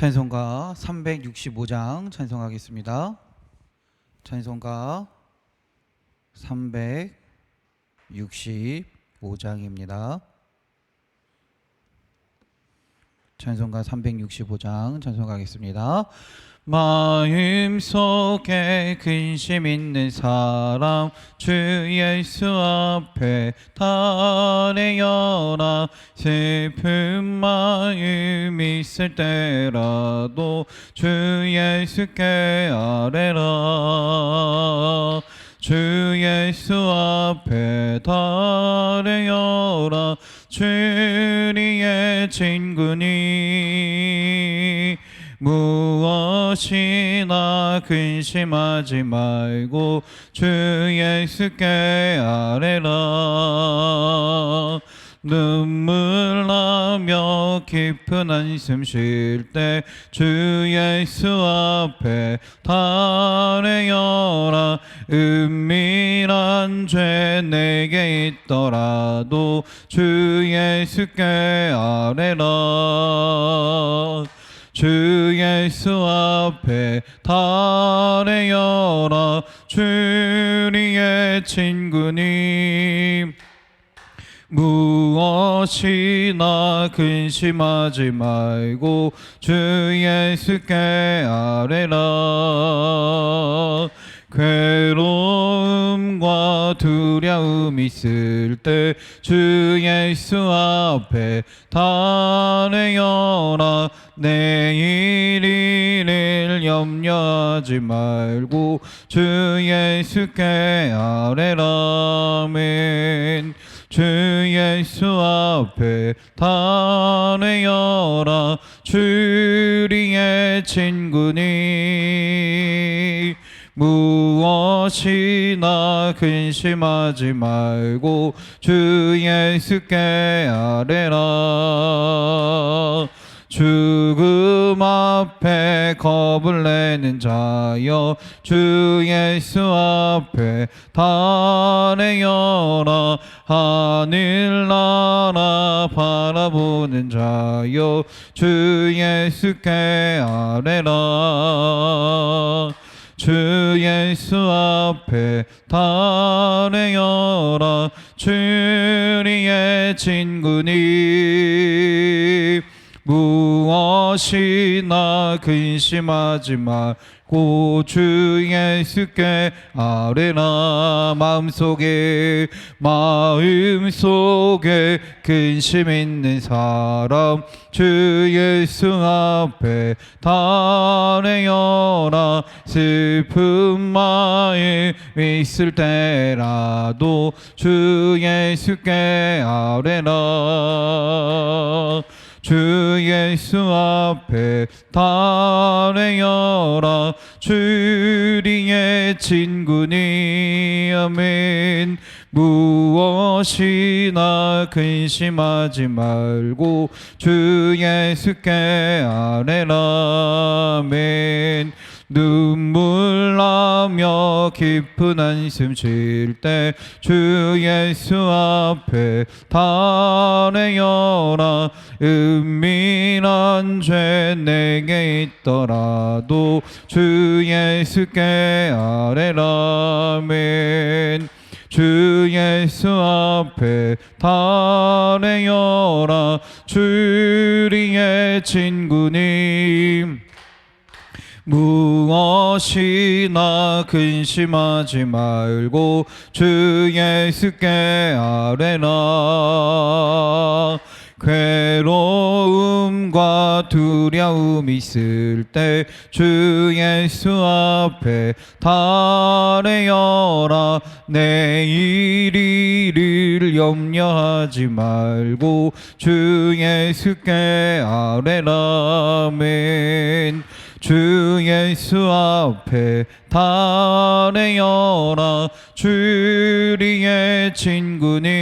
찬송가 365장 찬송하겠습니다. 찬송가 365장입니다. 찬송가 365장 찬송하겠습니다. 마음속에 근심 있는 사람 주 예수 앞에 달래어라. 슬픈 마음 있을 때라도 주 예수께 아뢰라. 주 예수 앞에 달래어라. 주리의 친구니 무엇이나 근심하지 말고 주 예수께 아뢰라. 눈물 나며 깊은 한숨 쉴 때 주 예수 앞에 달래어라. 은밀한 죄 내게 있더라도 주 예수께 아뢰라. 주 예수 앞에 달래어라. 주리의 친구니 무엇이나 근심하지 말고 주 예수께 아뢰라. 괴로움과 두려움 있을 때 주 예수 앞에 달래어라. 내일 일을 염려하지 말고 주 예수께 아뢰라. 아멘. 주 예수 앞에 달래어라. 주리의 친구니 무엇이나 근심하지 말고 주 예수께 아뢰라. 죽음 앞에 겁을 내는 자여 주 예수 앞에 달래어라. 하늘나라 바라보는 자여 주 예수께 아뢰라. 주 예수 앞에 달래어라. 주리의 친구니 무엇이나 근심하지 말고 주 예수께 아뢰라. 마음속에 근심 있는 사람 주 예수 앞에 달래어라. 슬픈 마음 있을 때라도 주 예수께 아뢰라. 주 예수 앞에 달래어라. 주리의 친구니 아멘. 무엇이나 근심하지 말고 주 예수께 아뢰라. 아멘. 눈물 나며 깊은 한숨 쉴 때 주 예수 앞에 달래어라. 은밀한 죄 내게 있더라도 주 예수께 아뢰라. 아멘. 주 예수 앞에 달래어라. 주리의 친구니 무엇이나 근심하지 말고 주 예수께 아뢰라. 괴로움과 두려움 있을 때 주 예수 앞에 달래어라. 내일 일을 염려하지 말고 주 예수께 아뢰라. 아멘. 주 예수 앞에 달래어라. 주리의 친구니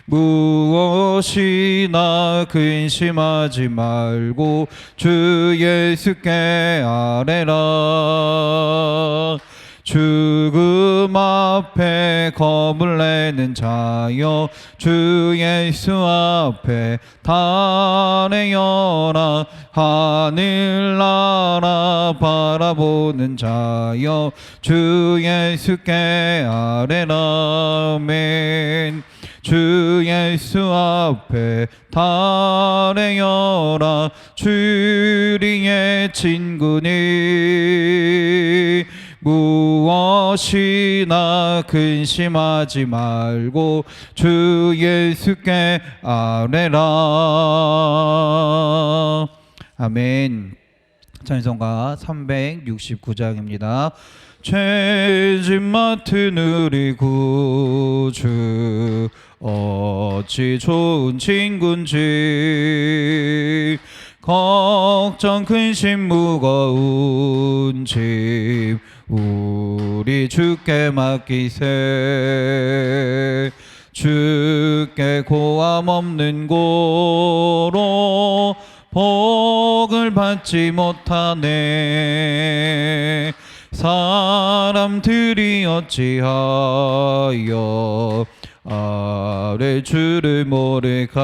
무엇이나 근심하지 말고 주 예수께 아뢰라. 죽음 앞에 겁을 내는 자여 주 예수 앞에 달래어라 하늘나라 바라보는 자여 주 예수께 아뢰라 아멘. 주 예수 앞에 달래어라 주리의 친구니 무엇이나 근심하지 말고 주 예수께 아뢰라 아멘. 찬송가 369장입니다. 죄짐 맡은 우리 구주 어찌 좋은 친군지 걱정 근심 무거운 짐 우리 주께 맡기세. 주께 고함 없는 고로 복을 받지 못하네. 사람들이 어찌하여 아뢰 주를 모를까.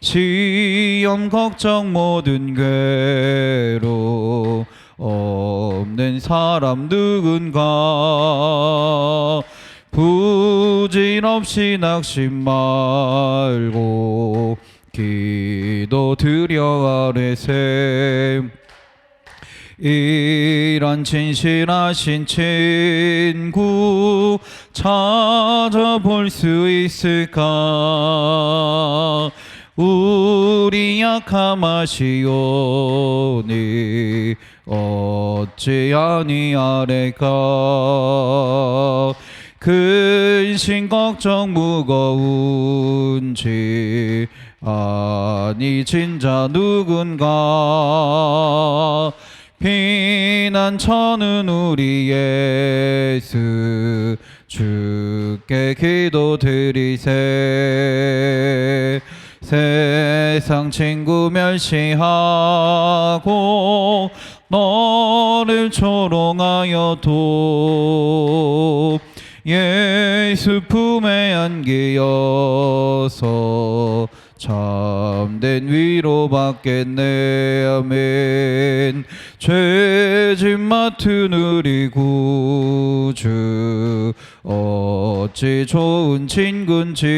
시험 걱정 모든 괴로 없는 사람 누군가. 부질없이 낙심 말고 기도 드려 아뢰세. 이런 진실하신 친구 찾아볼 수 있을까. 우리 약함 아시오니 어찌 아니하래까. 근심 걱정 무거운지 아니 진짜 누군가. 피난처는 우리 예수 주께 기도드리세. 세상 친구 멸시하고 너를 조롱하여도 예수 품에 안기어서 참된 위로 받겠네 아멘. 죄짐 맡은 우리 구주 어찌 좋은 친군지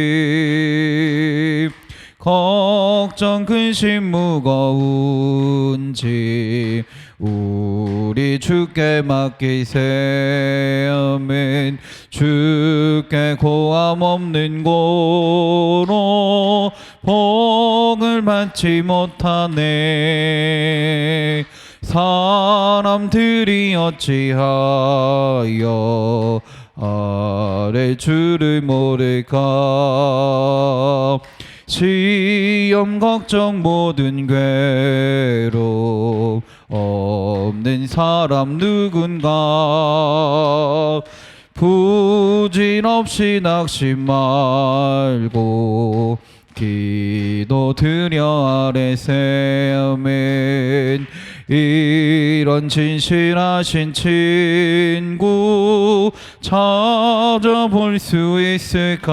걱정 근심 무거운지 우리 주께 맡기세 아멘. 주께 고함 없는 고로 복을 받지 못하네. 사람들이 어찌하여 아뢰 주를 모를까. 시험 걱정 모든 괴로 없는 사람 누군가. 부질없이 낙심 말고 기도 드려 아뢰세 아멘. 이런 진실하신 친구 찾아볼 수 있을까.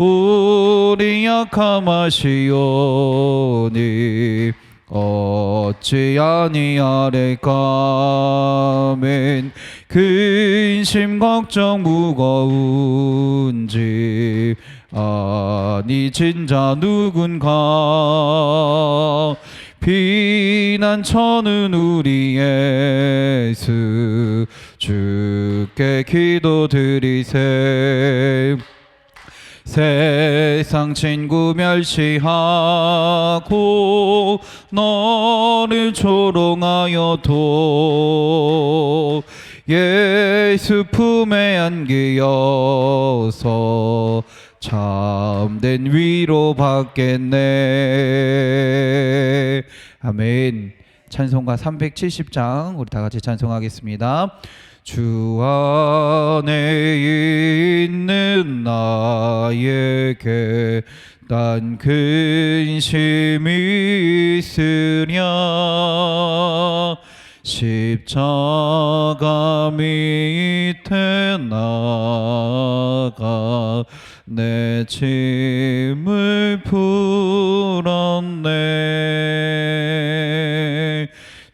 우리 약함 아시오니 어찌 아니하래까 아멘. 근심 걱정 무거운지 아니 진짜 누군가. 피난처는 우리 예수 주께 기도드리세. 세상 친구 멸시하고 너를 조롱하여도 예수 품에 안기어서 참된 위로 받겠네 아멘. 찬송가 370장 우리 다 같이 찬송하겠습니다. 주 안에 있는 나에게 딴 근심이 있으랴. 십자가 밑에 나가 내 짐을 풀었네.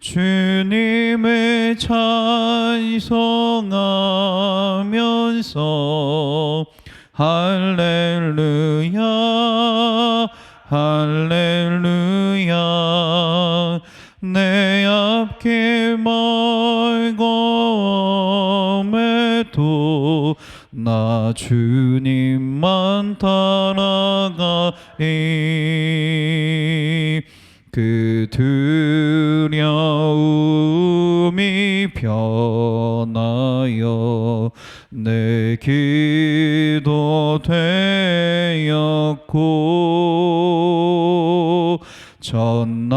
주님을 찬송하면서 할렐루야 할렐루야. 내 앞길 멀고매도 나 주님만 따라가리. 그 두려움이 변하여 내 기도 되었고 전날의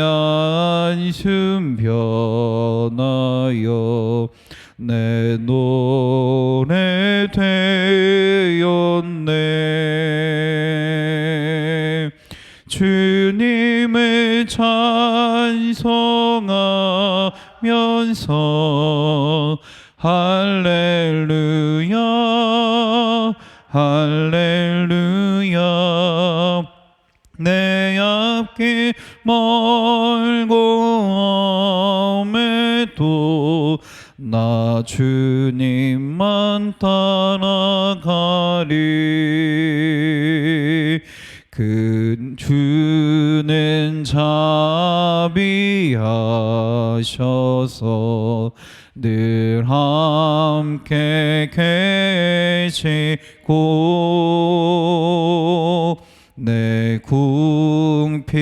안심 변하여 내 노래 되었네. 주님을 찬송하면서 할렐루야 할렐루야. 내 앞길 멀고매도 나 주님만 따라가리. 그 주는 자비하셔서 늘 함께 계시고 내 궁핍함을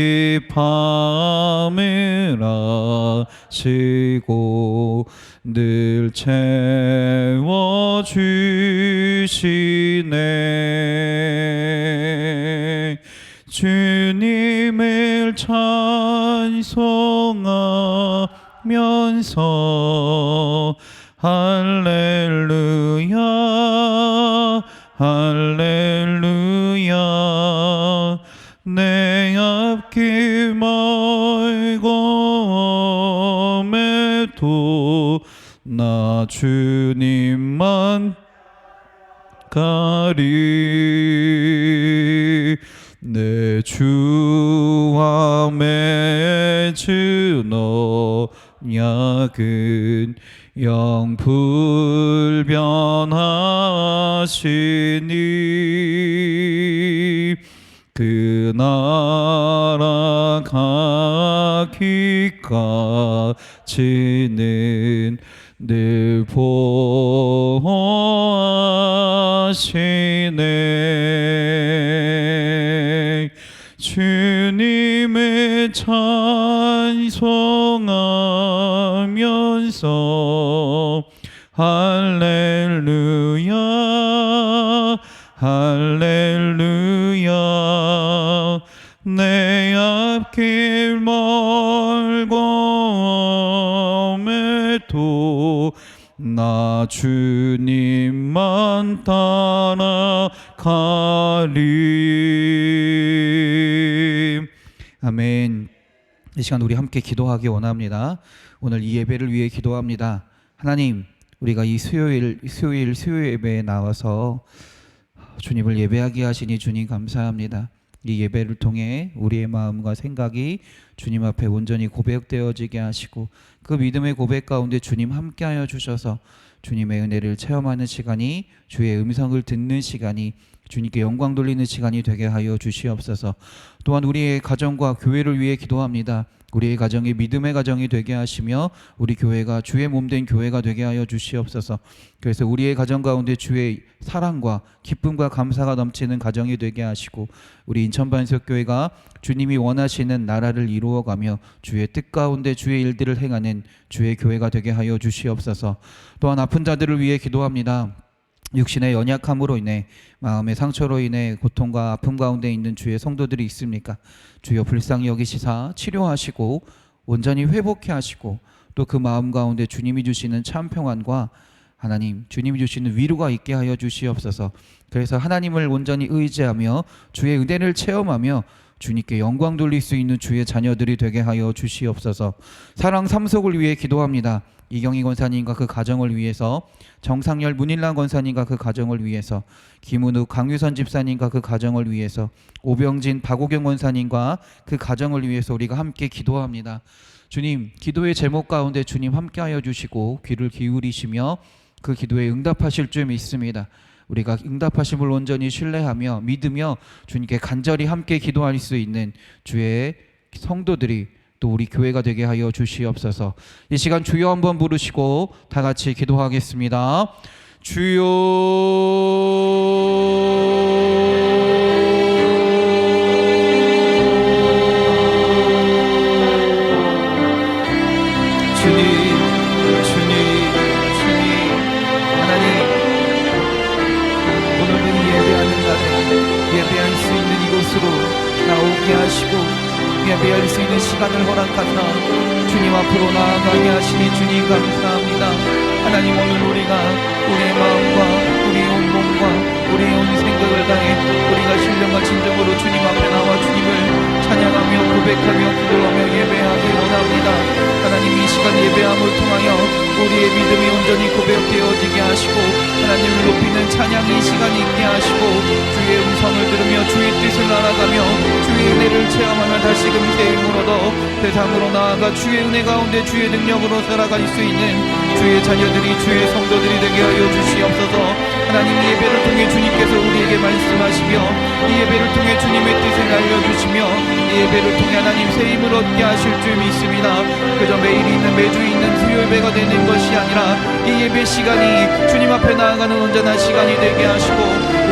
아시고 늘 채워주시네. 주님을 찬송하면서 할렐루야 할렐루야. 내 앞길 멀고매도 나 주님만 가리. 내 주와 맺은 언약은 영불변하시니 그 나라 가기까지는 늘 보호하시네. 주님을 찬송하면서 할렐루야 할렐루야. 내 앞길 멀고매도 나 주님만 따라가리. 아멘. 이 시간 우리 함께 기도하기 원합니다. 오늘 이 예배를 위해 기도합니다. 하나님, 우리가 이 수요일 예배에 나와서 주님을 예배하게 하시니 주님 감사합니다. 이 예배를 통해 우리의 마음과 생각이 주님 앞에 온전히 고백되어지게 하시고 그 믿음의 고백 가운데 주님 함께하여 주셔서 주님의 은혜를 체험하는 시간이, 주의 음성을 듣는 시간이, 주님께 영광 돌리는 시간이 되게 하여 주시옵소서. 또한 우리의 가정과 교회를 위해 기도합니다. 우리의 가정이 믿음의 가정이 되게 하시며 우리 교회가 주의 몸된 교회가 되게 하여 주시옵소서. 그래서 우리의 가정 가운데 주의 사랑과 기쁨과 감사가 넘치는 가정이 되게 하시고 우리 인천반석교회가 주님이 원하시는 나라를 이루어가며 주의 뜻 가운데 주의 일들을 행하는 주의 교회가 되게 하여 주시옵소서. 또한 아픈 자들을 위해 기도합니다. 육신의 연약함으로 인해 마음의 상처로 인해 고통과 아픔 가운데 있는 주의 성도들이 있습니까? 주여 불쌍히 여기시사 치료하시고 온전히 회복해 하시고 또 그 마음 가운데 주님이 주시는 참 평안과 하나님 주님이 주시는 위로가 있게 하여 주시옵소서. 그래서 하나님을 온전히 의지하며 주의 은혜를 체험하며 주님께 영광 돌릴 수 있는 주의 자녀들이 되게 하여 주시옵소서. 사랑 삼속을 위해 기도합니다. 이경희 권사님과 그 가정을 위해서, 정상열 문일란 권사님과 그 가정을 위해서, 김은우 강유선 집사님과 그 가정을 위해서, 오병진 박오경 권사님과 그 가정을 위해서 우리가 함께 기도합니다. 주님, 기도의 제목 가운데 주님 함께하여 주시고 귀를 기울이시며 그 기도에 응답하실 줄 믿습니다. 우리가 응답하심을 온전히 신뢰하며 믿으며 주님께 간절히 함께 기도할 수 있는 주의 성도들이 또 우리 교회가 되게 하여 주시옵소서. 이 시간 주여 한번 부르시고 다 같이 기도하겠습니다. 주여, 나오게 하시고 예배할 수 있는 시간을 허락하사 주님 앞으로 나아가게 하시니 주님 감사합니다. 하나님, 오늘 우리가 우리의 마음과 우리의 온 몸과 우리의 온 생각을 다해 우리가 신령과 진정으로 주님 앞에 나와 주님을 찬양하며 고백하며 기도하며 예배하기 원합니다. 하나님, 이 시간 예배함을 통하여 우리의 믿음이 온전히 고백되어지게 하시고 하나님을 높이는 찬양이 시간이 있게 하시고 주의 음성을 들으며 주의 뜻을 알아가며 주의 은혜를 체험하며 다시금 새 힘을 얻어 세상으로 나아가 주의 은혜 가운데 주의 능력으로 살아갈 수 있는 주의 자녀들이, 주의 성도들이 되게 하여 주시옵소서. 하나님, 이 예배를 통해 주님께서 우리에게 말씀하시며 이 예배를 통해 주님의 뜻을 알려주시며 이 예배를 통해 하나님 새 힘을 얻게 하실 줄 믿습니다. 그저 매일 있는, 매주 있는 수요 예배가 되는 것이 아니라 이 예배 시간이 주님 앞에 나아가는 온전한 시간이 되게 하시고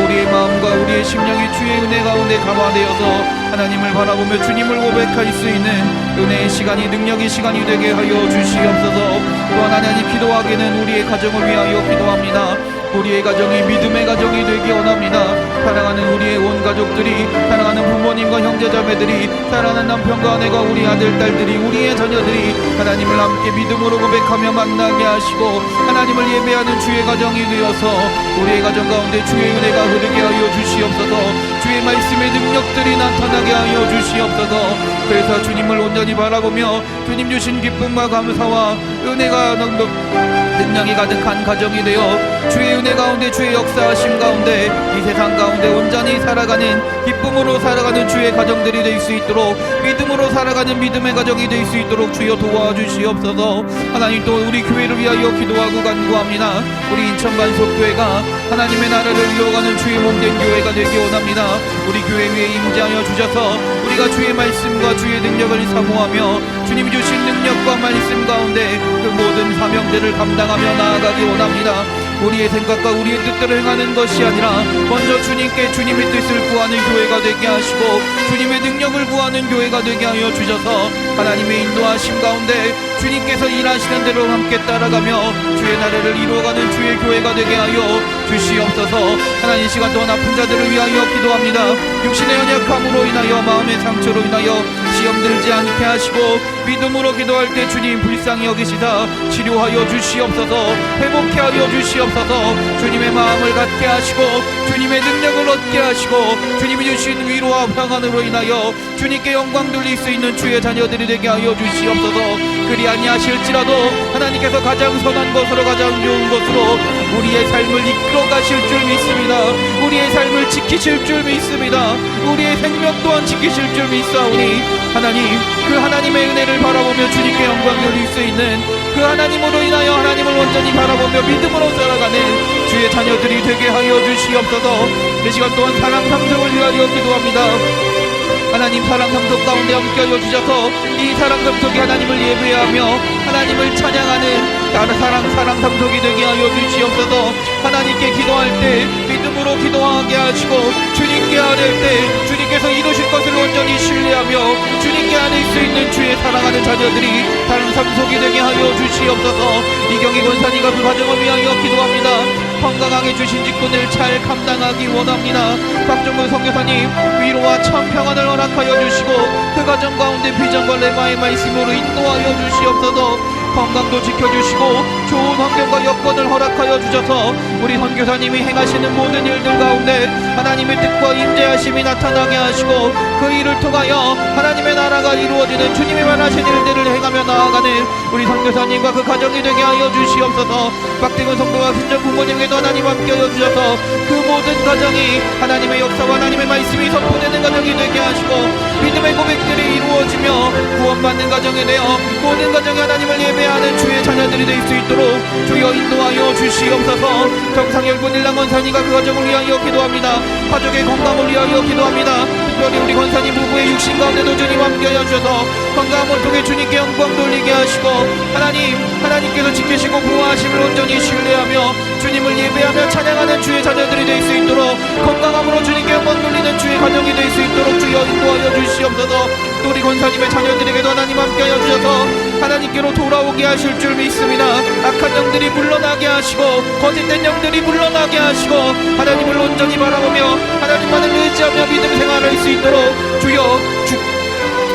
우리의 마음과 우리의 심령이 주의 은혜 가운데 감화되어서 하나님을 바라보며 주님을 고백할 수 있는 은혜의 시간이, 능력의 시간이 되게 하여 주시옵소서. 또한 하나님, 기도하기는 우리의 가정을 위하여 기도합니다. 우리의 가정이 믿음의 가정이 되기 원합니다. 사랑하는 우리의 온 가족들이, 사랑하는 부모님과 형제자매들이, 사랑하는 남편과 아내가, 우리 아들, 딸들이, 우리의 자녀들이 하나님을 함께 믿음으로 고백하며 만나게 하시고 하나님을 예배하는 주의 가정이 되어서 우리의 가정 가운데 주의 은혜가 흐르게 하여 주시옵소서. 주의 말씀의 능력들이 나타나게 하여 주시옵소서. 그래서 주님을 온전히 바라보며 주님 주신 기쁨과 감사와 은혜가 능력이 가득한 가정이 되어 주의 은혜 가운데, 주의 역사하심 가운데 이 세상 가운데 온전히 살아가는, 기쁨으로 살아가는 주의 가정들이 될 수 있도록, 믿음으로 살아가는 믿음의 가정이 될 수 있도록 주여 도와주시옵소서. 하나님, 또 우리 교회를 위하여 기도하고 간구합니다. 우리 인천반석교회가 하나님의 나라를 이루어가는 주의 몸된 교회가 되기 원합니다. 우리 교회 위에 임재하여 주셔서 우리가 주의 말씀과 주의 능력을 사모하며 주님이 주신 능력과 말씀 가운데 그 모든 사명들을 감당하며 나아가기 원합니다. 우리의 생각과 우리의 뜻대로 행하는 것이 아니라 먼저 주님께 주님의 뜻을 구하는 교회가 되게 하시고 주님의 능력을 구하는 교회가 되게 하여 주셔서 하나님의 인도하심 가운데 주님께서 일하시는 대로 함께 따라가며 주의 나라를 이루어가는 주의 교회가 되게 하여 주시옵소서. 하나님, 이 시간 동안 아픈 자들을 위하여 기도합니다. 육신의 연약함으로 인하여, 마음의 상처로 인하여 시험 들지 않게 하시고 믿음으로 기도할 때 주님 불쌍히 여기시다 치료하여 주시옵소서. 회복케 하여 주시옵소서. 주님의 마음을 갖게 하시고 주님의 능력을 얻게 하시고 주님이 주신 위로와 평안으로 인하여 주님께 영광 돌릴 수 있는 주의 자녀들이 되게 하여 주시옵소서. 그리 아니하실지라도 하나님께서 가장 선한 것으로, 가장 좋은 것으로 우리의 삶을 이끌어 가실 줄 믿습니다. 우리의 삶을 지키실 줄 믿습니다. 우리의 생명 또한 지키실 줄 믿사오니 하나님, 그 하나님의 은혜를 바라보며 주님께 영광 돌릴 수 있는 그 하나님으로 인하여 하나님을 온전히 바라보며 믿음으로 살아가는 주의 자녀들이 되게 하여 주시옵소서. 이 시간 또한 사랑 삼성을 위하여 기도합니다. 하나님, 사랑 삼석 가운데 함께하여 주셔서 이 사랑 삼석이 하나님을 예배하며 하나님을 찬양하는 사랑 삼석이 되게 하여 주시옵소서. 하나님께 기도할 때 믿음으로 기도하게 하시고 주님께 아뢰 때 주님께서 이루실 것을 온전히 신뢰하며 주님께 아뢰 수 있는 주의 사랑하는 자녀들이 사랑 삼석이 되게 하여 주시옵소서. 이경희 권사님과 그 가정을 위하여 기도합니다. 건강하게 주신 직분을 잘 감당하기 원합니다. 박정근 선교사님, 위로와 참 평안을 허락하여 주시고 그 가정 가운데 비전과 레마의 말씀으로 인도하여 주시옵소서. 건강도 지켜주시고 좋은 환경과 여건을 허락하여 주셔서 우리 선교사님이 행하시는 모든 일들 가운데 하나님의 뜻과 임재하심이 나타나게 하시고 그 일을 통하여 하나님의 나라가 이루어지는 주님이 원하신 일들을 행하며 나아가는 우리 선교사님과 그 가정이 되게 하여 주시옵소서. 박대근 성도와 친정 부모님께도 하나님 함께하여 주셔서 그 모든 가정이 하나님의 역사와 하나님의 말씀이 선포되는 가정이 되게 하시고 믿음의 고백들이 이루어지며 구원받는 가정이 되어 모든 가정이 하나님을 예배하는 주의 자녀들이 될 수 있도록 주여 인도하여 주시옵소서. 정상열군 일랑권사님과 그 가정을 위하여 기도합니다. 가족의 건강을 위하여 기도합니다. 특별히 우리 권사님 부부의 육신 가운데도 주님 함께하여 주셔서 건강을 통해 주님께 영광 돌리게 하시고 하나님께서 지키시고 보호하심을 온전히 신뢰하며 주님을 예배하며 찬양하는 주의 자녀들이 될 수 있도록 건강함으로 주님께 영광 돌리는 주의 가정이 될 수 있도록 주여 인도하여 주시옵소서. 또 우리 권사님의 자녀들에게도 하나님 함께하여 주셔서 하나님께로 돌아오게 하실 줄 믿습니다. 악한 영들이 물러나게 하시고 거짓된 영들이 물러나게 하시고 하나님을 온전히 바라보며 하나님만을 의지하며 믿음 생활할 수 있도록 주여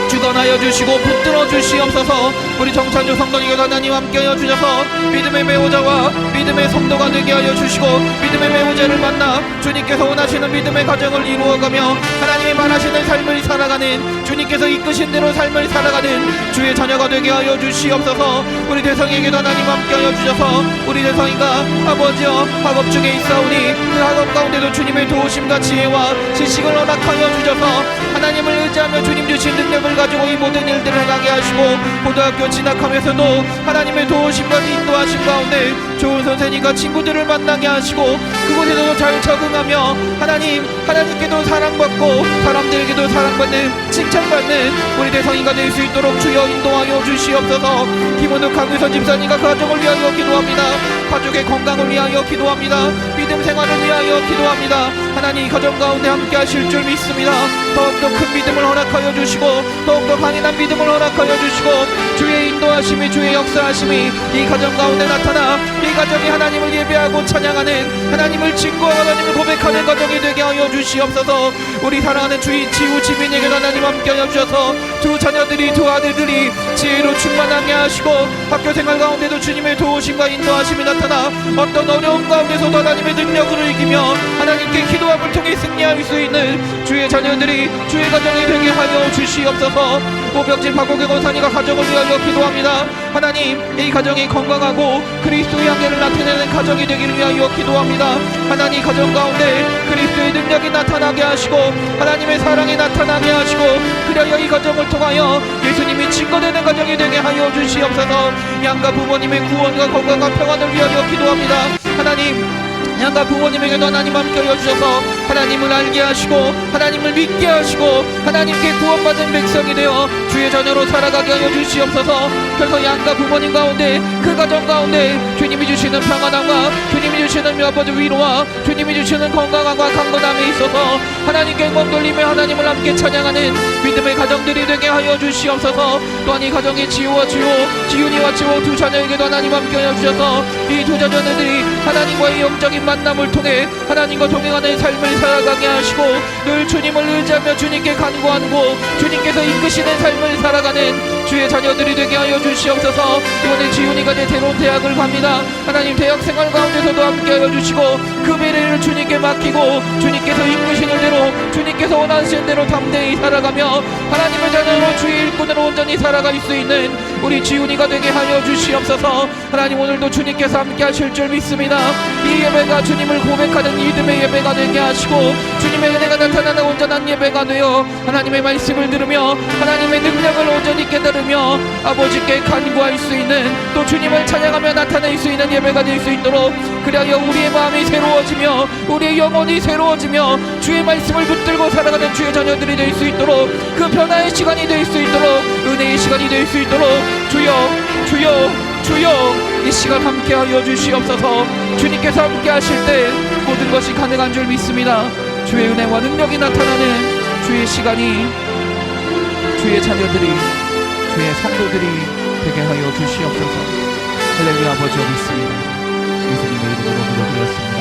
주관하여 주시고 붙들어 주시옵소서. 우리 정찬주 성도님과 하나님 함께하여 주셔서 믿음의 배우자와 믿음의 성도가 되게 하여 주시고 믿음의 배우자를 만나 주님께서 원하시는 믿음의 가정을 이루어가며 하나님이 말하시는 삶을 살아가는 주님께서 이끄신 대로 삶을 살아가는 주의 자녀가 되게 하여 주시옵소서. 우리 대성에게도 하나님 함께하여 주셔서 우리 대성이가 아버지여 학업 중에 있사오니 그 학업 가운데도 주님의 도우심과 지혜와 지식을 허락하여 주셔서 하나님을 의지하며 주님 주신 능력을 가지고 이 모든 일들을 행하게 하시고 고등학교 진학하면서도 하나님의 도우심과 인도하심 가운데 좋은 선생님과 친구들을 만나게 하시고 그곳에도 잘 적응하며 하나님께도 사랑받고 사람들에게도 사랑받는 칭찬받는 우리 대성이가 될 수 있도록 주여 인도하여 주시옵소서. 김원욱 강유선 집사님과 그 가정을 위하여 기도합니다. 가족의 건강을 위하여 기도합니다. 믿음 생활을 위하여 기도합니다. 하나님 가정 가운데 함께 하실 줄 믿습니다. 더욱더 큰 믿음을 허락하여 주시고 더욱더 강인한 믿음을 허락하여 주시고 주의 인도하심이 주의 역사하심이 이 가정 가운데 나타나 이 가정이 하나님을 예배하고 찬양하는 하나님을 증거하고 하나님을 고백하는 가정이 되게 하여 주시옵소서. 우리 사랑하는 주인 지우 지민에게도 하나님 함께하여 주셔서 두 자녀들이 두 아들들이 지혜로 충만하게 하시고 학교 생활 가운데도 주님의 도우심과 인도하심이 나타나 어떤 어려움 가운데서도 하나님의 능력으로 이기며 하나님께 기도함을 통해 승리할 수 있는 주의 자녀들이 주의 가정이 되게 하여 주시옵소서. 오병진 박옥의 권사님과 가정을 위하여 기도합니다. 하나님 이 가정이 건강하고 그리스도의 향기를 나타내는 가정이 되기를 위하여 기도합니다. 하나님 가정 가운데 그리스도의 능력이 나타나게 하시고 하나님의 사랑이 나타나게 하시고 그리하여 이 가정을 통하여 예수님이 증거되는 가정이 되게 하여 주시옵소서. 양가 부모님의 구원과 건강과 평안을 위하여 기도합니다. 하나님 양가 부모님에게도 하나님 함께하여 주셔서 하나님을 알게 하시고 하나님을 믿게 하시고 하나님께 구원받은 백성이 되어 주의 자녀로 살아가게 하여 주시옵소서. 그래서 양가 부모님 가운데 그 가정 가운데 주님이 주시는 평안함과 주님이 주시는 아버지 위로와 주님이 주시는 건강함과 강건함이 있어서 하나님께 영광 돌리며 하나님을 함께 찬양하는 믿음의 가정들이 되게 하여 주시옵소서. 또한 이 가정의 지우와 지윤이와 지호 두 자녀에게도 하나님 함께하여 주셔서 이 두 자녀들이 하나님과의 영적인 만남을 통해 하나님과 동행하는 삶을 살아가게 하시고 늘 주님을 의지하며 주님께 간구하고 주님께서 이끄시는 삶을 살아가는 주의 자녀들이 되게 하여 주시옵소서. 이번에 지훈이가 이제 새로운 대학을 갑니다. 하나님 대학 생활 가운데서도 함께하여 주시고 그 미래를 주님께 맡기고 주님께서 이끄시는 대로 주님께서 원하시는 대로 담대히 살아가며 하나님의 자녀로 주의 일꾼으로 온전히 살아갈 수 있는 우리 지훈이가 되게 하여 주시옵소서. 하나님 오늘도 주님께서 함께 하실 줄 믿습니다. 이 예배가 주님을 고백하는 믿음의 예배가 되게 하시고 주님의 은혜가 나타나는 온전한 예배가 되어 하나님의 말씀을 들으며 하나님의 능력을 온전히 깨달으며 아버지께 간구할 수 있는 또 주님을 찬양하며 나타낼 수 있는 예배가 될 수 있도록 그리하여 우리의 마음이 새로워지며 우리의 영혼이 새로워지며 주의 말씀을 붙들고 살아가는 주의 자녀들이 될 수 있도록 그 변화의 시간이 될 수 있도록 은혜의 시간이 될 수 있도록 주여 이 시간 함께하여 주시옵소서. 주님께서 함께 하실 때 모든 것이 가능한 줄 믿습니다. 주의 은혜와 능력이 나타나는 주의 시간이 주의 자녀들이 주의 성도들이 되게 하여 주시옵소서. 할렐루야. 아버지 믿습니다. 예수님의 이름으로 기도드렸습니다.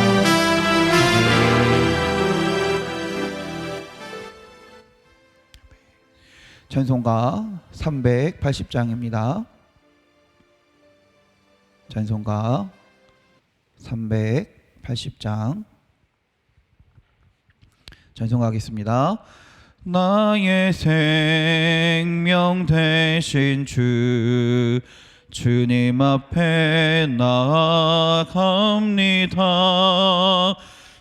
찬송가 380장입니다. 찬송가 380장 찬송하겠습니다. 나의 생명 되신 주님 앞에 나아갑니다.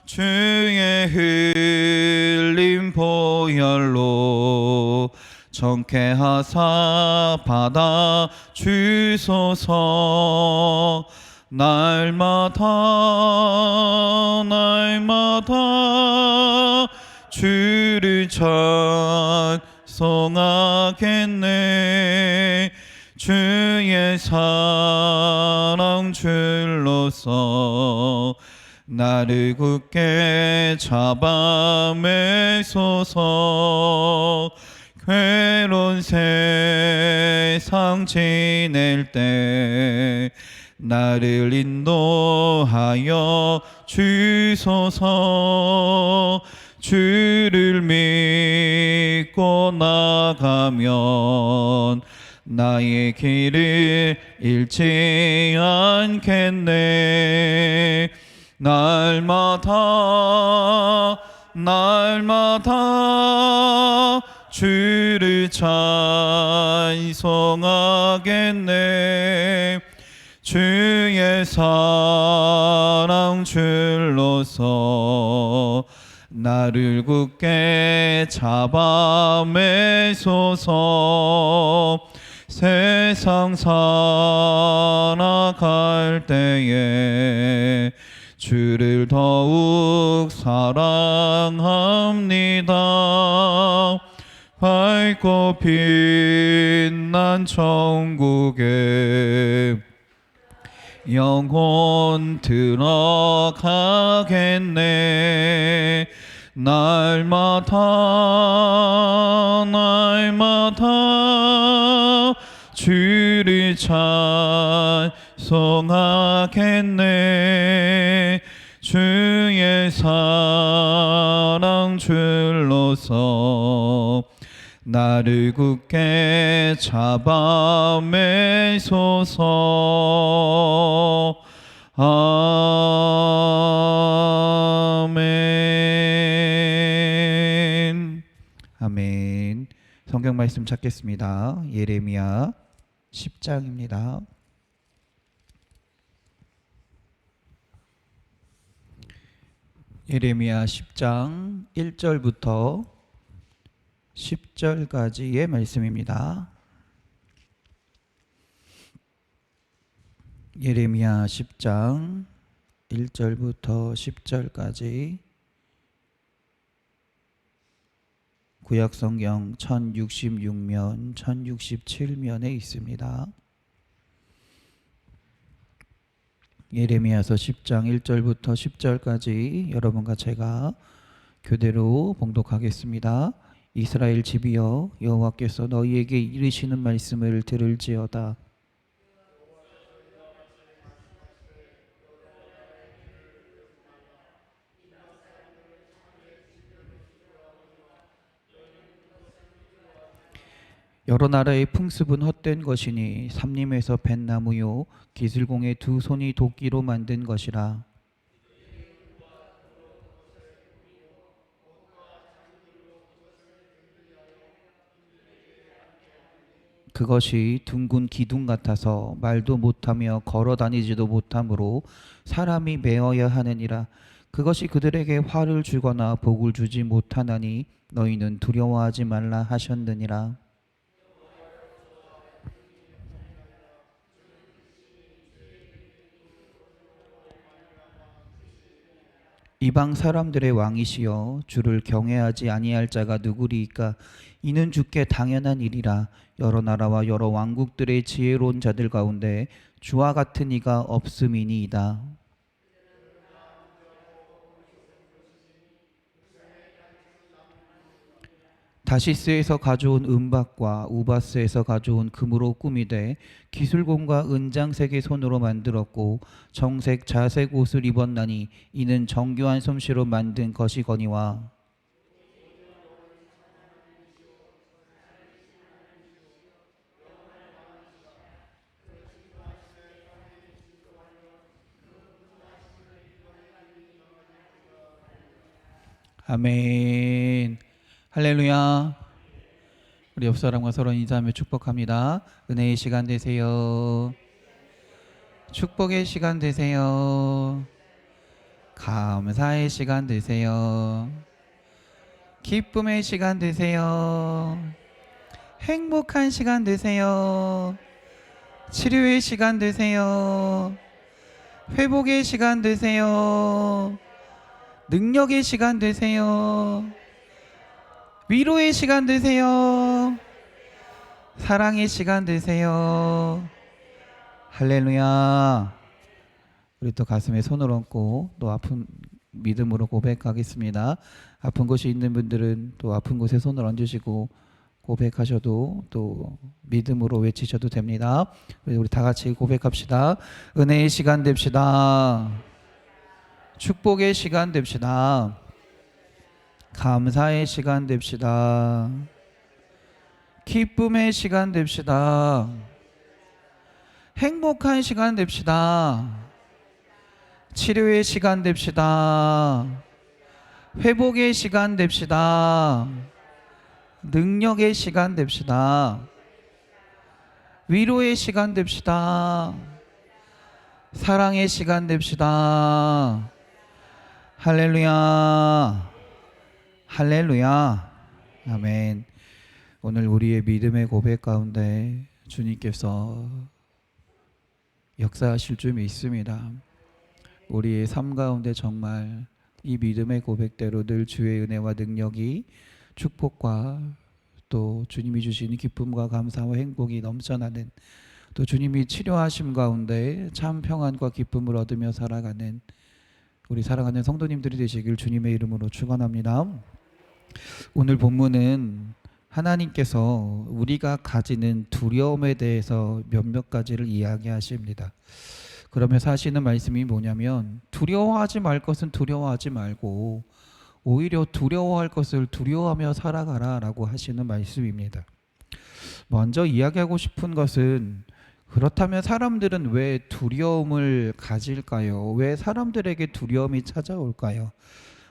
주의 흘린 보혈로 정케하사 받아 주소서. 날마다 주를 찬송하겠네. 주의 사랑 줄로서 나를 굳게 잡아 매소서. 괴로운 세상 지낼 때 나를 인도하여 주소서. 주를 믿고 나가면 나의 길을 잃지 않겠네. 날마다 주를 찬송하겠네. 주의 사랑 줄로서 나를 굳게 잡아 매소서. 세상 살아갈 때에 주를 더욱 사랑합니다. 밝고 빛난 천국에 영혼 들어가겠네. 날마다 주를 찬송하겠네. 주의 사랑 줄로서 나를 굳게 잡아 매소서. 아멘. 아멘. 성경 말씀 찾겠습니다. 예레미야 10장입니다. 예레미야 10장 1절부터 10절까지의 말씀입니다. 예레미야 10장 1절부터 10절까지 구약성경 1066면 1067면에 있습니다. 예레미야서 10장 1절부터 10절까지 여러분과 제가 교대로 봉독하겠습니다. 이스라엘 집이여, 여호와께서 너희에게 이르시는 말씀을 들을지어다. 여러 나라의 풍습은 헛된 것이니 삼림에서 벤 나무요 기슬공의 두 손이 도끼로 만든 것이라. 그것이 둥근 기둥 같아서 말도 못하며 걸어 다니지도 못하므로 사람이 메어야 하느니라. 그것이 그들에게 화를 주거나 복을 주지 못하나니 너희는 두려워하지 말라 하셨느니라. 이방 사람들의 왕이시여, 주를 경외하지 아니할 자가 누구리이까? 이는 주께 당연한 일이라. 여러 나라와 여러 왕국들의 지혜로운 자들 가운데 주와 같은 이가 없음이니이다. 다시스에서 가져온 은박과 우바스에서 가져온 금으로 꾸미되 기술공과 은장색의 손으로 만들었고 정색 자색 옷을 입었나니 이는 정교한 솜씨로 만든 것이거니와. 아멘. 할렐루야. 우리 옆 사람과 서로 인사하며 축복합니다. 은혜의 시간 되세요. 축복의 시간 되세요. 감사의 시간 되세요. 기쁨의 시간 되세요. 행복한 시간 되세요. 치료의 시간 되세요. 회복의 시간 되세요. 능력의 시간 되세요. 위로의 시간 되세요. 사랑의 시간 되세요. 할렐루야. 우리 또 가슴에 손을 얹고 또 아픈 믿음으로 고백하겠습니다. 아픈 곳이 있는 분들은 또 아픈 곳에 손을 얹으시고 고백하셔도 또 믿음으로 외치셔도 됩니다. 우리 다 같이 고백합시다. 은혜의 시간 됩시다. 축복의 시간 됩시다. 감사의 시간 됩시다. 기쁨의 시간 됩시다. 행복한 시간 됩시다. 치료의 시간 됩시다. 회복의 시간 됩시다. 능력의 시간 됩시다. 위로의 시간 됩시다. 사랑의 시간 됩시다. 할렐루야. 할렐루야. 아멘. 오늘 우리의 믿음의 고백 가운데 주님께서 역사하실 줄 있습니다. 우리의 삶 가운데 정말 이 믿음의 고백대로 늘 주의 은혜와 능력이 축복과 또 주님이 주시는 기쁨과 감사와 행복이 넘쳐나는, 또 주님이 치료하심 가운데 참 평안과 기쁨을 얻으며 살아가는 우리 사랑하는 성도님들이 되시길 주님의 이름으로 축원합니다. 오늘 본문은 하나님께서 우리가 가지는 두려움에 대해서 몇몇 가지를 이야기하십니다. 그러면서 하시는 말씀이 뭐냐면, 두려워하지 말 것은 두려워하지 말고 오히려 두려워할 것을 두려워하며 살아가라 라고 하시는 말씀입니다. 먼저 이야기하고 싶은 것은, 그렇다면 사람들은 왜 두려움을 가질까요? 왜 사람들에게 두려움이 찾아올까요?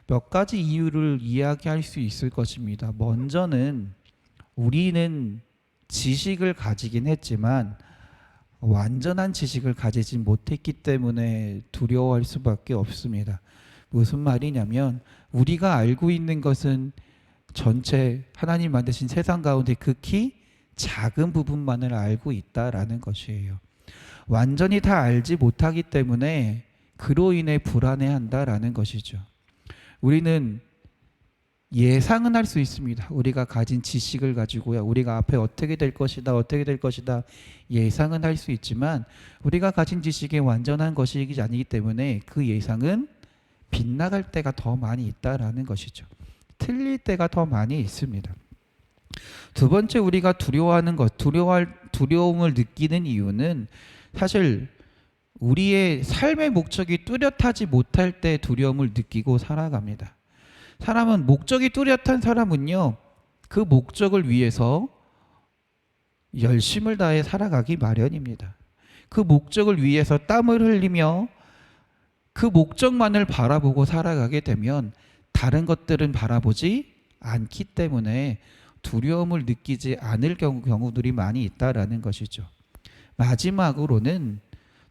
몇 가지 이유를 이야기할 수 있을 것입니다. 먼저는 우리는 지식을 가지긴 했지만 완전한 지식을 가지지 못했기 때문에 두려워할 수밖에 없습니다. 무슨 말이냐면, 우리가 알고 있는 것은 전체 하나님 만드신 세상 가운데 극히 작은 부분만을 알고 있다라는 것이에요. 완전히 다 알지 못하기 때문에 그로 인해 불안해한다라는 것이죠. 우리는 예상은 할 수 있습니다. 우리가 가진 지식을 가지고요, 우리가 앞에 어떻게 될 것이다, 어떻게 될 것이다 예상은 할 수 있지만, 우리가 가진 지식이 완전한 것이 아니기 때문에 그 예상은 빗나갈 때가 더 많이 있다라는 것이죠. 틀릴 때가 더 많이 있습니다. 두 번째, 우리가 두려워하는 것, 두려움을 느끼는 이유는 사실 우리의 삶의 목적이 뚜렷하지 못할 때 두려움을 느끼고 살아갑니다. 사람은 목적이 뚜렷한 사람은요, 그 목적을 위해서 열심을 다해 살아가기 마련입니다. 그 목적을 위해서 땀을 흘리며 그 목적만을 바라보고 살아가게 되면 다른 것들은 바라보지 않기 때문에 두려움을 느끼지 않을 경우들이 많이 있다라는 것이죠. 마지막으로는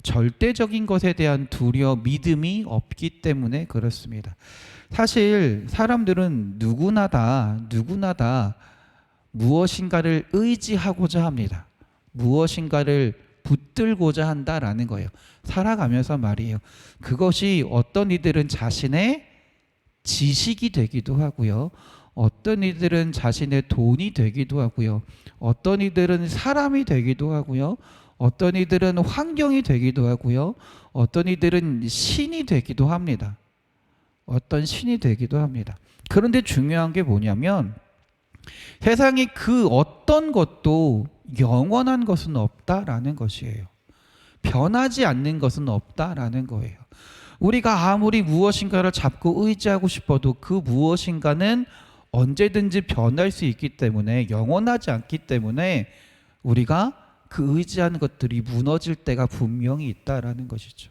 절대적인 것에 대한 믿음이 없기 때문에 그렇습니다. 사실 사람들은 누구나 다 무엇인가를 의지하고자 합니다. 무엇인가를 붙들고자 한다라는 거예요. 살아가면서 말이에요. 그것이 어떤 이들은 자신의 지식이 되기도 하고요, 어떤 이들은 자신의 돈이 되기도 하고요, 어떤 이들은 사람이 되기도 하고요, 어떤 이들은 환경이 되기도 하고요, 어떤 이들은 신이 되기도 합니다. 그런데 중요한 게 뭐냐면, 세상에 그 어떤 것도 영원한 것은 없다라는 것이에요. 변하지 않는 것은 없다라는 거예요. 우리가 아무리 무엇인가를 잡고 의지하고 싶어도 그 무엇인가는 언제든지 변할 수 있기 때문에, 영원하지 않기 때문에 우리가 그 의지하는 것들이 무너질 때가 분명히 있다라는 것이죠.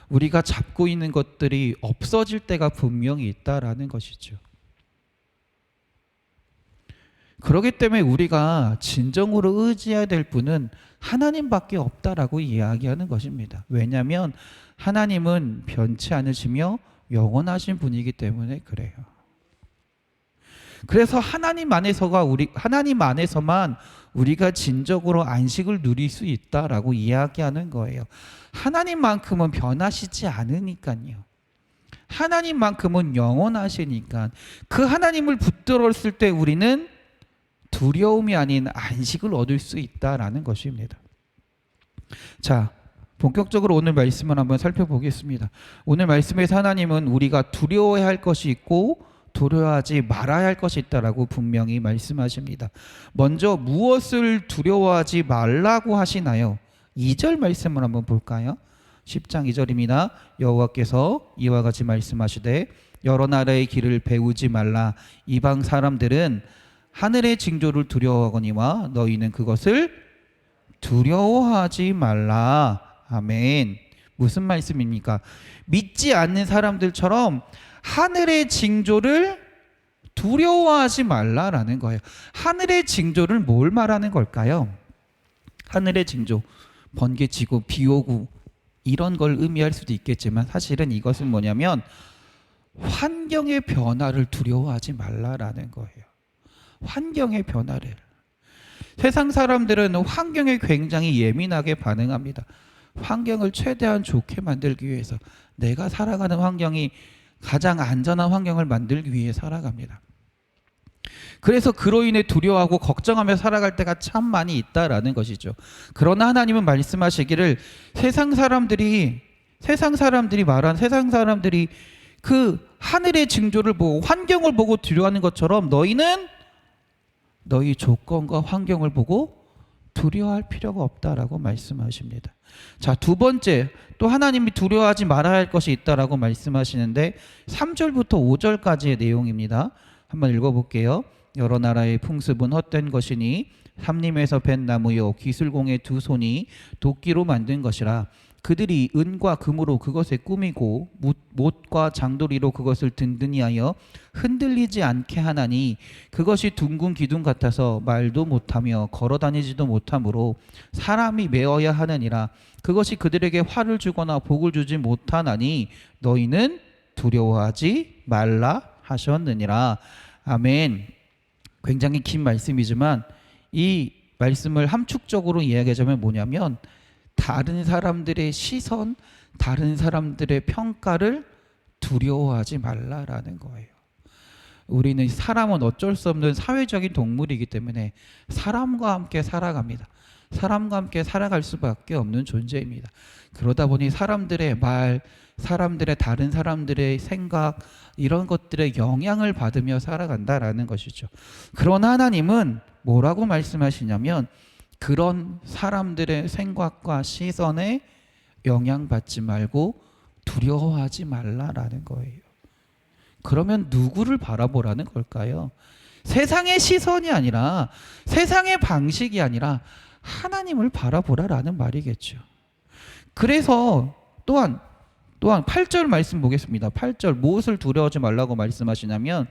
우리가 잡고 있는 것들이 없어질 때가 분명히 있다라는 것이죠. 그렇기 때문에 우리가 진정으로 의지해야 될 분은 하나님밖에 없다라고 이야기하는 것입니다. 왜냐하면 하나님은 변치 않으시며 영원하신 분이기 때문에 그래요. 그래서 하나님 안에서만 우리가 진정으로 안식을 누릴 수 있다라고 이야기하는 거예요. 하나님만큼은 변하시지 않으니까요. 하나님만큼은 영원하시니까 그 하나님을 붙들었을 때 우리는 두려움이 아닌 안식을 얻을 수 있다라는 것입니다. 자, 본격적으로 오늘 말씀을 한번 살펴보겠습니다. 오늘 말씀에서 하나님은 우리가 두려워해야 할 것이 있고 두려워하지 말아야 할 것이 있다라고 분명히 말씀하십니다. 먼저 무엇을 두려워하지 말라고 하시나요? 2절 말씀을 한번 볼까요? 10장 2절입니다. 여호와께서 이와 같이 말씀하시되 여러 나라의 길을 배우지 말라. 이방 사람들은 하늘의 징조를 두려워하거니와 너희는 그것을 두려워하지 말라. 아멘. 무슨 말씀입니까? 믿지 않는 사람들처럼 하늘의 징조를 두려워하지 말라라는 거예요. 하늘의 징조를 뭘 말하는 걸까요? 하늘의 징조, 번개치고 비 오고 이런 걸 의미할 수도 있겠지만 사실은 이것은 뭐냐면 환경의 변화를 두려워하지 말라라는 거예요. 환경의 변화를. 세상 사람들은 환경에 굉장히 예민하게 반응합니다. 환경을 최대한 좋게 만들기 위해서 내가 살아가는 환경이 가장 안전한 환경을 만들기 위해 살아갑니다. 그래서 그로 인해 두려워하고 걱정하며 살아갈 때가 참 많이 있다라는 것이죠. 그러나 하나님은 말씀하시기를 세상 사람들이 그 하늘의 징조를 보고 환경을 보고 두려워하는 것처럼 너희는 너희 조건과 환경을 보고 두려워할 필요가 없다라고 말씀하십니다. 자, 두 번째, 또 하나님이 두려워하지 말아야 할 것이 있다라고 말씀하시는데 3절부터 5절까지의 내용입니다. 한번 읽어볼게요. 여러 나라의 풍습은 헛된 것이니 삼림에서 벤 나무요 기술공의 두 손이 도끼로 만든 것이라. 그들이 은과 금으로 그것에 꾸미고 못과 장도리로 그것을 든든히 하여 흔들리지 않게 하나니 그것이 둥근 기둥 같아서 말도 못하며 걸어다니지도 못하므로 사람이 메어야 하느니라. 그것이 그들에게 화를 주거나 복을 주지 못하나니 너희는 두려워하지 말라 하셨느니라. 아멘. 굉장히 긴 말씀이지만 이 말씀을 함축적으로 이야기하자면 뭐냐면 다른 사람들의 시선, 다른 사람들의 평가를 두려워하지 말라라는 거예요. 우리는 사람은 어쩔 수 없는 사회적인 동물이기 때문에 사람과 함께 살아갑니다. 사람과 함께 살아갈 수밖에 없는 존재입니다. 그러다 보니 사람들의 말, 다른 사람들의 생각 이런 것들에 영향을 받으며 살아간다라는 것이죠. 그러나 하나님은 뭐라고 말씀하시냐면 그런 사람들의 생각과 시선에 영향받지 말고 두려워하지 말라라는 거예요. 그러면 누구를 바라보라는 걸까요? 세상의 시선이 아니라 세상의 방식이 아니라 하나님을 바라보라라는 말이겠죠. 그래서 또한 8절 말씀 보겠습니다. 8절 무엇을 두려워하지 말라고 말씀하시냐면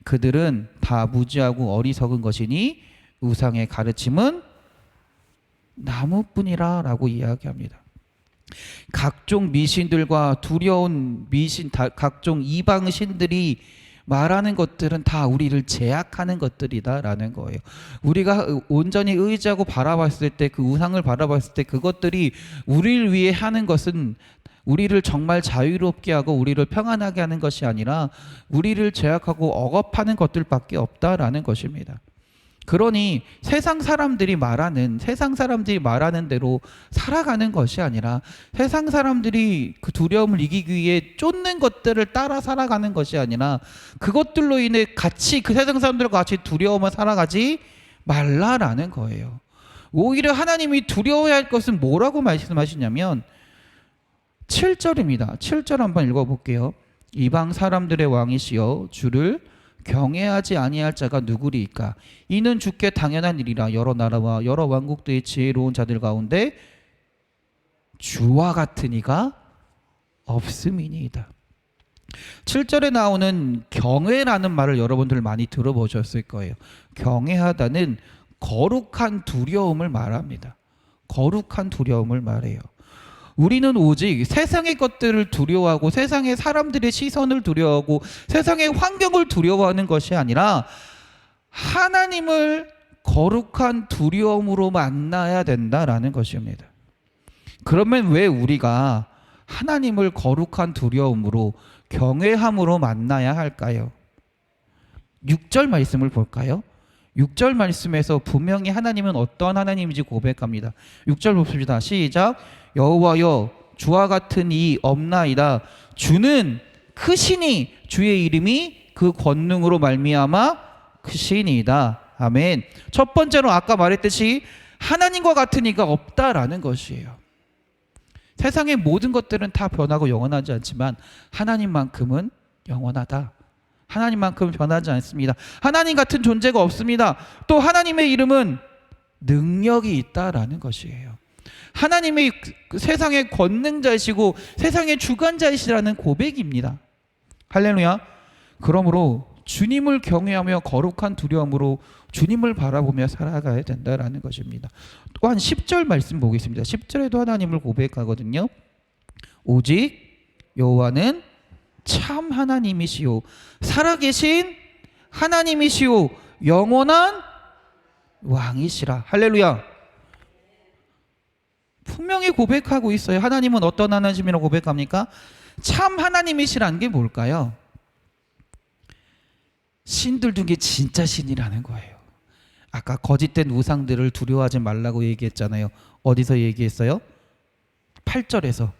그들은 다 무지하고 어리석은 것이니 우상의 가르침은 나무뿐이라 라고 이야기합니다. 각종 미신들과 두려운 미신, 각종 이방신들이 말하는 것들은 다 우리를 제약하는 것들이다라는 거예요. 우리가 온전히 의지하고 바라봤을 때, 그 우상을 바라봤을 때 그것들이 우리를 위해 하는 것은 우리를 정말 자유롭게 하고 우리를 평안하게 하는 것이 아니라 우리를 제약하고 억압하는 것들밖에 없다라는 것입니다. 그러니 세상 사람들이 말하는 대로 살아가는 것이 아니라 세상 사람들이 그 두려움을 이기기 위해 쫓는 것들을 따라 살아가는 것이 아니라 그것들로 인해 같이 그 세상 사람들과 같이 두려움을 살아가지 말라라는 거예요. 오히려 하나님이 두려워해야 할 것은 뭐라고 말씀하시냐면 7절입니다. 7절 한번 읽어볼게요. 이방 사람들의 왕이시여 주를 경외하지 아니할 자가 누구리이까? 이는 주께 당연한 일이라. 여러 나라와 여러 왕국들의 지혜로운 자들 가운데 주와 같은 이가 없음이니이다. 7절에 나오는 경외라는 말을 여러분들 많이 들어보셨을 거예요. 경외하다는 거룩한 두려움을 말합니다. 거룩한 두려움을 말해요. 우리는 오직 세상의 것들을 두려워하고 세상의 사람들의 시선을 두려워하고 세상의 환경을 두려워하는 것이 아니라 하나님을 거룩한 두려움으로 만나야 된다라는 것입니다. 그러면 왜 우리가 하나님을 거룩한 두려움으로 경외함으로 만나야 할까요? 6절 말씀을 볼까요? 6절 말씀에서 분명히 하나님은 어떤 하나님인지 고백합니다. 6절 봅시다. 시작. 여호와여 주와 같은 이 없나이다. 주는 크시니 주의 이름이 그 권능으로 말미암아 크시니이다. 아멘. 첫 번째로 아까 말했듯이 하나님과 같은 이가 없다라는 것이에요. 세상의 모든 것들은 다 변하고 영원하지 않지만 하나님만큼은 영원하다. 하나님만큼 변하지 않습니다. 하나님 같은 존재가 없습니다. 또 하나님의 이름은 능력이 있다라는 것이에요. 하나님의 세상의 권능자이시고 세상의 주관자이시라는 고백입니다. 할렐루야. 그러므로 주님을 경외하며 거룩한 두려움으로 주님을 바라보며 살아가야 된다라는 것입니다. 또한 10절 말씀 보겠습니다. 10절에도 하나님을 고백하거든요. 오직 여호와는 참 하나님이시오 살아계신 하나님이시오 영원한 왕이시라. 할렐루야. 분명히 고백하고 있어요. 하나님은 어떤 하나님이라고 고백합니까? 참 하나님이시라는 게 뭘까요? 신들 중에 진짜 신이라는 거예요. 아까 거짓된 우상들을 두려워하지 말라고 얘기했잖아요. 어디서 얘기했어요? 8절에서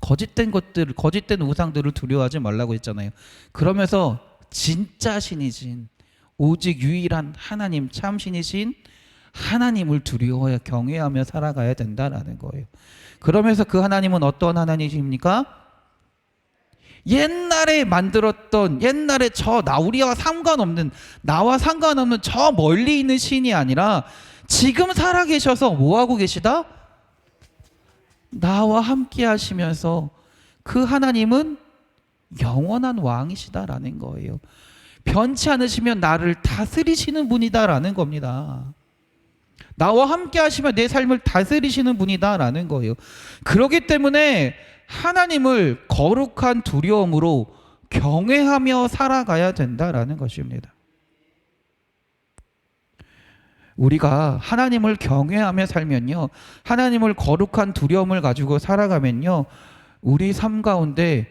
거짓된 것들, 거짓된 우상들을 두려워하지 말라고 했잖아요. 그러면서 진짜 신이신 오직 유일한 하나님 참 신이신 하나님을 두려워해 경외하며 살아가야 된다라는 거예요. 그러면서 그 하나님은 어떤 하나님이십니까? 옛날에 만들었던 옛날에 우리와 상관없는 나와 상관없는 저 멀리 있는 신이 아니라 지금 살아계셔서 뭐하고 계시다? 나와 함께 하시면서 그 하나님은 영원한 왕이시다라는 거예요. 변치 않으시면 나를 다스리시는 분이다라는 겁니다. 나와 함께 하시면 내 삶을 다스리시는 분이다라는 거예요. 그렇기 때문에 하나님을 거룩한 두려움으로 경외하며 살아가야 된다라는 것입니다. 우리가 하나님을 경외하며 살면요, 하나님을 거룩한 두려움을 가지고 살아가면요, 우리 삶 가운데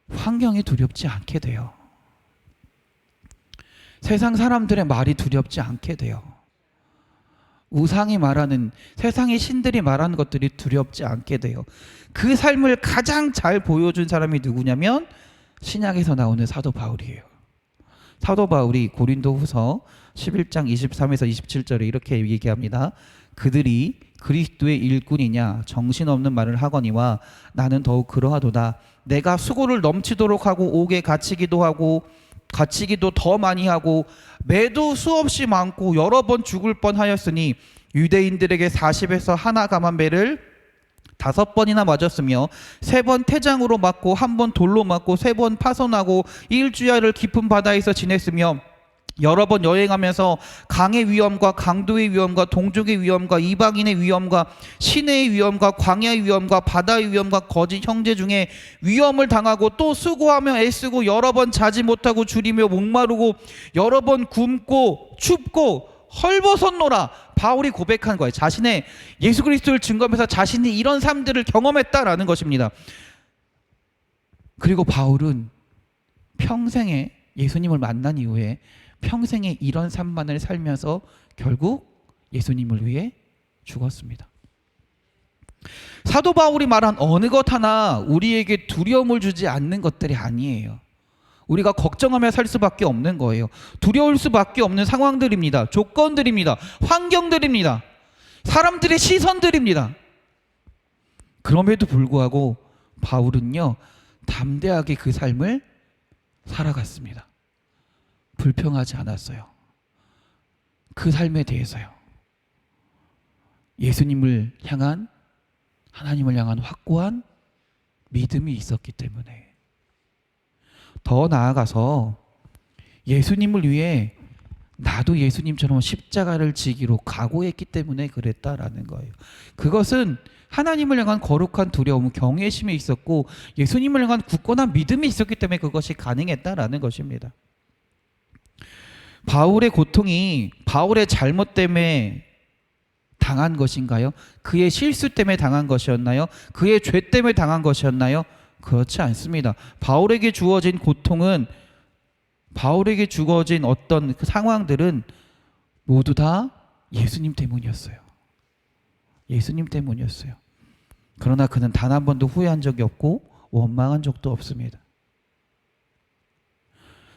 환경이 두렵지 않게 돼요. 세상 사람들의 말이 두렵지 않게 돼요. 우상이 말하는, 세상의 신들이 말하는 것들이 두렵지 않게 돼요. 그 삶을 가장 잘 보여준 사람이 누구냐면 신약에서 나오는 사도 바울이에요. 사도 바울이 고린도후서 11장 23에서 27절에 이렇게 얘기합니다. 그들이 그리스도의 일꾼이냐 정신없는 말을 하거니와 나는 더욱 그러하도다. 내가 수고를 넘치도록 하고 옥에 갇히기도 더 많이 하고 매도 수없이 많고 여러 번 죽을 뻔하였으니 유대인들에게 40에서 하나 감한 배를 5번이나 맞았으며 3번 태장으로 맞고 1번 돌로 맞고 3번 파손하고 일주야를 깊은 바다에서 지냈으며 여러 번 여행하면서 강의 위험과 강도의 위험과 동족의 위험과 이방인의 위험과 시내의 위험과 광야의 위험과 바다의 위험과 거짓 형제 중에 위험을 당하고 또 수고하며 애쓰고 여러 번 자지 못하고 줄이며 목마르고 여러 번 굶고 춥고 헐벗었노라. 바울이 고백한 거예요. 자신의 예수 그리스도를 증거하면서 자신이 이런 삶들을 경험했다라는 것입니다. 그리고 바울은 평생에 예수님을 만난 이후에 평생에 이런 삶만을 살면서 결국 예수님을 위해 죽었습니다. 사도 바울이 말한 어느 것 하나 우리에게 두려움을 주지 않는 것들이 아니에요. 우리가 걱정하며 살 수밖에 없는 거예요. 두려울 수밖에 없는 상황들입니다. 조건들입니다. 환경들입니다. 사람들의 시선들입니다. 그럼에도 불구하고 바울은요, 담대하게 그 삶을 살아갔습니다. 불평하지 않았어요. 그 삶에 대해서요. 예수님을 향한, 하나님을 향한 확고한 믿음이 있었기 때문에. 더 나아가서 예수님을 위해 나도 예수님처럼 십자가를 지기로 각오했기 때문에 그랬다라는 거예요. 그것은 하나님을 향한 거룩한 두려움, 경외심이 있었고 예수님을 향한 굳건한 믿음이 있었기 때문에 그것이 가능했다라는 것입니다. 바울의 고통이 바울의 잘못 때문에 당한 것인가요? 그의 실수 때문에 당한 것이었나요? 그의 죄 때문에 당한 것이었나요? 그렇지 않습니다. 바울에게 주어진 고통은, 바울에게 주어진 어떤 그 상황들은 모두 다 예수님 때문이었어요. 예수님 때문이었어요. 그러나 그는 단 한 번도 후회한 적이 없고 원망한 적도 없습니다.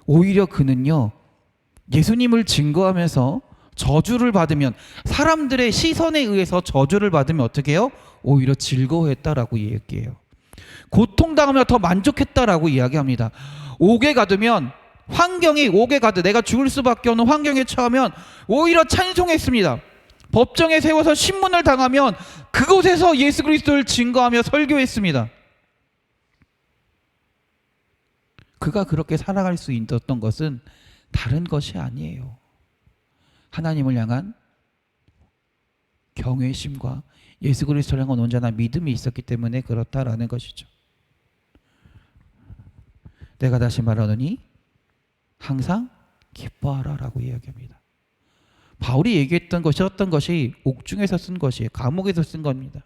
오히려 그는요, 예수님을 증거하면서 저주를 받으면, 사람들의 시선에 의해서 저주를 받으면 어떻게 해요? 오히려 즐거워했다라고 얘기해요. 고통당하며 더 만족했다라고 이야기합니다. 옥에 가두면, 환경이 옥에 가두, 내가 죽을 수밖에 없는 환경에 처하면 오히려 찬송했습니다. 법정에 세워서 신문을 당하면 그곳에서 예수 그리스도를 증거하며 설교했습니다. 그가 그렇게 살아갈 수 있었던 것은 다른 것이 아니에요. 하나님을 향한 경외심과 예수 그리스도를 향한 온전한 믿음이 있었기 때문에 그렇다라는 것이죠. 내가 다시 말하노니 항상 기뻐하라라고 이야기합니다. 바울이 얘기했던 것이 어떤 것이 옥중에서 쓴 것이에요. 감옥에서 쓴 겁니다.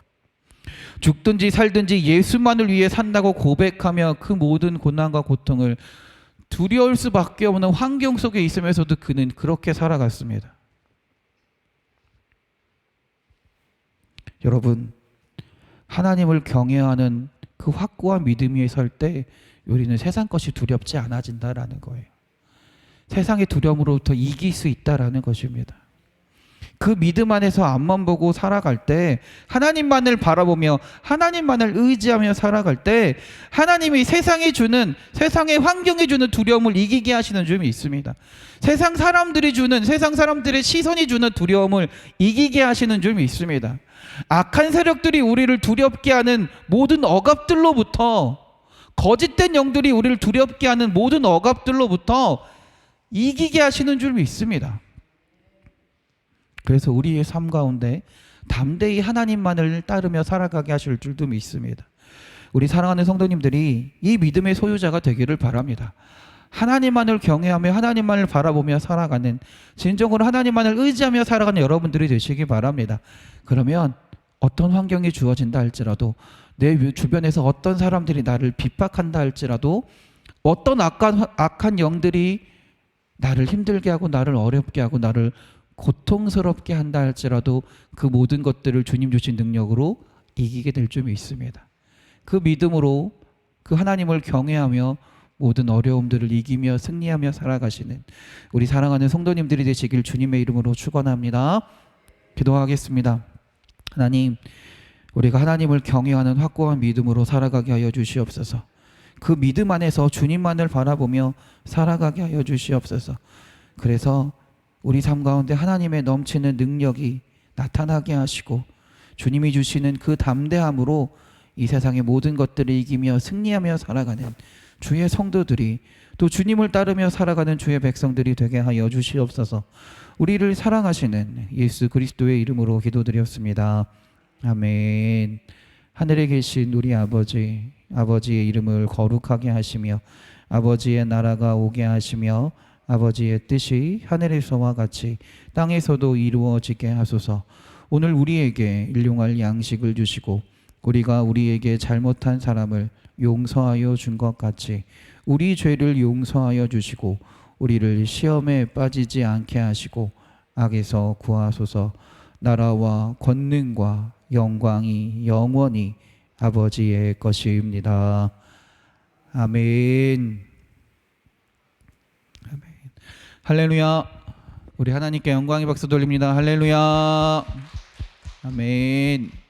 죽든지 살든지 예수만을 위해 산다고 고백하며 그 모든 고난과 고통을 두려울 수밖에 없는 환경 속에 있으면서도 그는 그렇게 살아갔습니다. 여러분, 하나님을 경외하는 그 확고한 믿음 위에 설 때 우리는 세상 것이 두렵지 않아진다라는 거예요. 세상의 두려움으로부터 이길 수 있다라는 것입니다. 그 믿음 안에서 앞만 보고 살아갈 때, 하나님만을 바라보며 하나님만을 의지하며 살아갈 때 하나님이 세상이 주는, 세상의 환경이 주는 두려움을 이기게 하시는 점이 있습니다. 세상 사람들이 주는, 세상 사람들의 시선이 주는 두려움을 이기게 하시는 점이 있습니다. 악한 세력들이 우리를 두렵게 하는 모든 억압들로부터, 거짓된 영들이 우리를 두렵게 하는 모든 억압들로부터 이기게 하시는 줄이 있습니다. 그래서 우리의 삶 가운데 담대히 하나님만을 따르며 살아가게 하실 줄도 믿습니다. 우리 사랑하는 성도님들이 이 믿음의 소유자가 되기를 바랍니다. 하나님만을 경외하며 하나님만을 바라보며 살아가는, 진정으로 하나님만을 의지하며 살아가는 여러분들이 되시기 바랍니다. 그러면 어떤 환경이 주어진다 할지라도, 내 주변에서 어떤 사람들이 나를 핍박한다 할지라도, 어떤 악한 영들이 나를 힘들게 하고 나를 어렵게 하고 나를 고통스럽게 한다 할지라도 그 모든 것들을 주님 주신 능력으로 이기게 될 점이 있습니다. 그 믿음으로, 그 하나님을 경외하며 모든 어려움들을 이기며 승리하며 살아가시는 우리 사랑하는 성도님들이 되시길 주님의 이름으로 축원합니다. 기도하겠습니다. 하나님, 우리가 하나님을 경외하는 확고한 믿음으로 살아가게 하여 주시옵소서. 그 믿음 안에서 주님만을 바라보며 살아가게 하여 주시옵소서. 그래서 우리 삶 가운데 하나님의 넘치는 능력이 나타나게 하시고 주님이 주시는 그 담대함으로 이 세상의 모든 것들을 이기며 승리하며 살아가는 주의 성도들이, 또 주님을 따르며 살아가는 주의 백성들이 되게 하여 주시옵소서. 우리를 사랑하시는 예수 그리스도의 이름으로 기도드렸습니다. 아멘. 하늘에 계신 우리 아버지, 아버지의 이름을 거룩하게 하시며 아버지의 나라가 오게 하시며 아버지의 뜻이 하늘에서와 같이 땅에서도 이루어지게 하소서. 오늘 우리에게 일용할 양식을 주시고 우리가 우리에게 잘못한 사람을 용서하여 준 것 같이 우리 죄를 용서하여 주시고 우리를 시험에 빠지지 않게 하시고 악에서 구하소서. 나라와 권능과 영광이 영원히 아버지의 것입니다. 아멘. 아멘. 할렐루야. 우리 하나님께 영광의 박수 돌립니다. 할렐루야. 아멘.